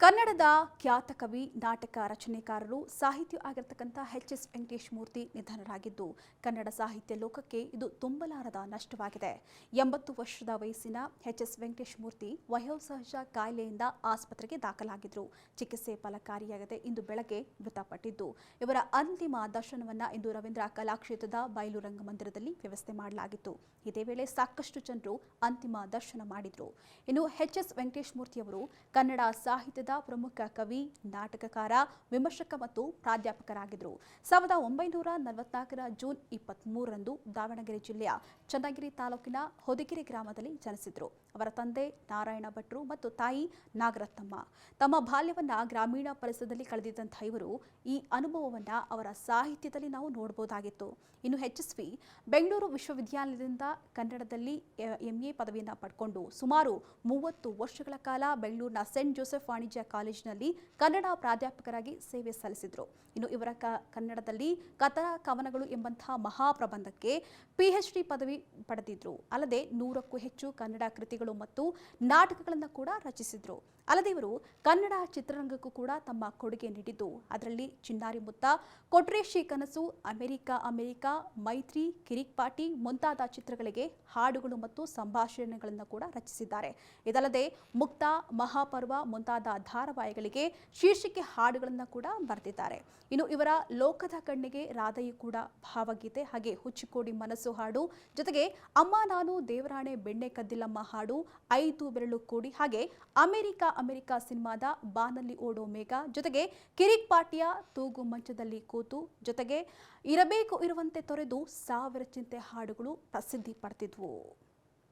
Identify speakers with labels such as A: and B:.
A: ಕನ್ನಡದ ಖ್ಯಾತ ಕವಿ ನಾಟಕ ರಚನೆಕಾರರು ಸಾಹಿತಿ ಆಗಿರತಕ್ಕಂಥ ಎಚ್.ಎಸ್. ವೆಂಕಟೇಶ ಮೂರ್ತಿ ನಿಧನರಾಗಿದ್ದು ಕನ್ನಡ ಸಾಹಿತ್ಯ ಲೋಕಕ್ಕೆ ಇದು ತುಂಬಲಾರದ ನಷ್ಟವಾಗಿದೆ. 80 ವರ್ಷದ ವಯಸ್ಸಿನ ಎಚ್.ಎಸ್. ವೆಂಕಟೇಶ ಮೂರ್ತಿ ವಯೋಸಹಜ ಕಾಯಿಲೆಯಿಂದ ಆಸ್ಪತ್ರೆಗೆ ದಾಖಲಾಗಿದ್ದರು. ಚಿಕಿತ್ಸೆ ಫಲಕಾರಿಯಾಗದೆ ಇಂದು ಬೆಳಗ್ಗೆ ಮೃತಪಟ್ಟಿದ್ದು ಇವರ ಅಂತಿಮ ದರ್ಶನವನ್ನು ಇಂದು ರವೀಂದ್ರ ಕಲಾಕ್ಷೇತ್ರದ ಬಯಲು ರಂಗಮಂದಿರದಲ್ಲಿ ವ್ಯವಸ್ಥೆ ಮಾಡಲಾಗಿತ್ತು. ಇದೇ ವೇಳೆ ಸಾಕಷ್ಟು ಜನರು ಅಂತಿಮ ದರ್ಶನ ಮಾಡಿದರು. ಇನ್ನು ಎಚ್.ಎಸ್. ವೆಂಕಟೇಶ ಮೂರ್ತಿ ಅವರು ಕನ್ನಡ ಸಾಹಿತ್ಯದ ಪ್ರಮುಖ ಕವಿ, ನಾಟಕಕಾರ, ವಿಮರ್ಶಕ ಮತ್ತು ಪ್ರಾಧ್ಯಾಪಕರಾಗಿದ್ದರು. 1944ರ ಜೂನ್ 23ರಂದು ದಾವಣಗೆರೆ ಜಿಲ್ಲೆಯ ಚನ್ನಗಿರಿ ತಾಲೂಕಿನ ಹೊದಿಗೆರೆ ಗ್ರಾಮದಲ್ಲಿ ಜನಿಸಿದರು. ಅವರ ತಂದೆ ನಾರಾಯಣ ಭಟ್ರು ಮತ್ತು ತಾಯಿ ನಾಗರತ್ನಮ್ಮ. ತಮ್ಮ ಬಾಲ್ಯವನ್ನ ಗ್ರಾಮೀಣ ಪರಿಸರದಲ್ಲಿ ಕಳೆದಿದ್ದಂಥ ಇವರು ಈ ಅನುಭವವನ್ನ ಅವರ ಸಾಹಿತ್ಯದಲ್ಲಿ ನಾವು ನೋಡಬಹುದಾಗಿತ್ತು. ಇನ್ನು ಎಚ್.ಎಸ್.ವಿ. ಬೆಂಗಳೂರು ವಿಶ್ವವಿದ್ಯಾಲಯದಿಂದ ಕನ್ನಡದಲ್ಲಿ MA ಪದವಿಯನ್ನು ಪಡ್ಕೊಂಡು ಸುಮಾರು 30 ವರ್ಷಗಳ ಕಾಲ ಬೆಂಗಳೂರಿನ ಸೆಂಟ್ ಜೋಸೆಫ್ ವಾಣಿಜ್ಯ ಕಾಲೇಜಿನಲ್ಲಿ ಕನ್ನಡ ಪ್ರಾಧ್ಯಾಪಕರಾಗಿ ಸೇವೆ ಸಲ್ಲಿಸಿದರು. ಇನ್ನು ಇವರ ಕನ್ನಡದಲ್ಲಿ ಕಥನ ಕವನಗಳು ಎಂಬಂತಹ ಮಹಾಪ್ರಬಂಧಕ್ಕೆ PhD ಪದವಿ ಪಡೆದಿದ್ರು. ಅಲ್ಲದೆ 100ಕ್ಕೂ ಹೆಚ್ಚು ಕನ್ನಡ ಕೃತಿಗಳು ಮತ್ತು ನಾಟಕಗಳನ್ನು ಕೂಡ ರಚಿಸಿದ್ರು. ಅಲ್ಲದೆ ಇವರು ಕನ್ನಡ ಚಿತ್ರರಂಗಕ್ಕೂ ಕೂಡ ತಮ್ಮ ಕೊಡುಗೆ ನೀಡಿದ್ದು ಅದರಲ್ಲಿ ಚಿನ್ನಾರಿ ಮುತ್ತ, ಕೊಟ್ರೇಶಿ ಕನಸು, ಅಮೆರಿಕಾ, ಮೈತ್ರಿ, ಕಿರಿಕ್ ಪಾಟಿ ಮುಂತಾದ ಚಿತ್ರಗಳಿಗೆ ಹಾಡುಗಳು ಮತ್ತು ಸಂಭಾಷಣೆಗಳನ್ನು ಕೂಡ ರಚಿಸಿದ್ದಾರೆ. ಇದಲ್ಲದೆ ಮುಕ್ತ, ಮಹಾಪರ್ವ ಮುಂತಾದ ಧಾರಾವಾಹಿಗಳಿಗೆ ಶೀರ್ಷಿಕೆ ಹಾಡುಗಳನ್ನು ಕೂಡ ಬರೆದಿದ್ದಾರೆ. ಇನ್ನು ಇವರ ಲೋಕದ ಕಣ್ಣಿಗೆ ರಾಧೆಯು ಕೂಡ ಭಾವಗೀತೆ, ಹಾಗೆ ಹುಚ್ಚಿಕೋಡಿ ಮನಸ್ಸು ಹಾಡು, ಜೊತೆಗೆ ಅಮ್ಮ ನಾನು ದೇವರಾಣೆ ಬೆಣ್ಣೆ ಕದ್ದಿಲ್ಲಮ್ಮ ಹಾಡು, 5 ಬೆರಳು ಕೂಡಿ, ಹಾಗೆ ಅಮೆರಿಕಾ ಸಿನಿಮಾದ ಬಾನಲ್ಲಿ ಓಡೋ ಮೇಘ, ಜೊತೆಗೆ ಕಿರಿಕ್ ಪಾಟಿಯ ತೂಗು ಮಂಚದಲ್ಲಿ ಕೂತು, ಜೊತೆಗೆ ಇರಬೇಕು ಇರುವಂತೆ ತೊರೆದು 1000 ಚಿಂತೆ ಹಾಡುಗಳು ಪ್ರಸಿದ್ಧಿ ಪಡೆದಿದ್ವು.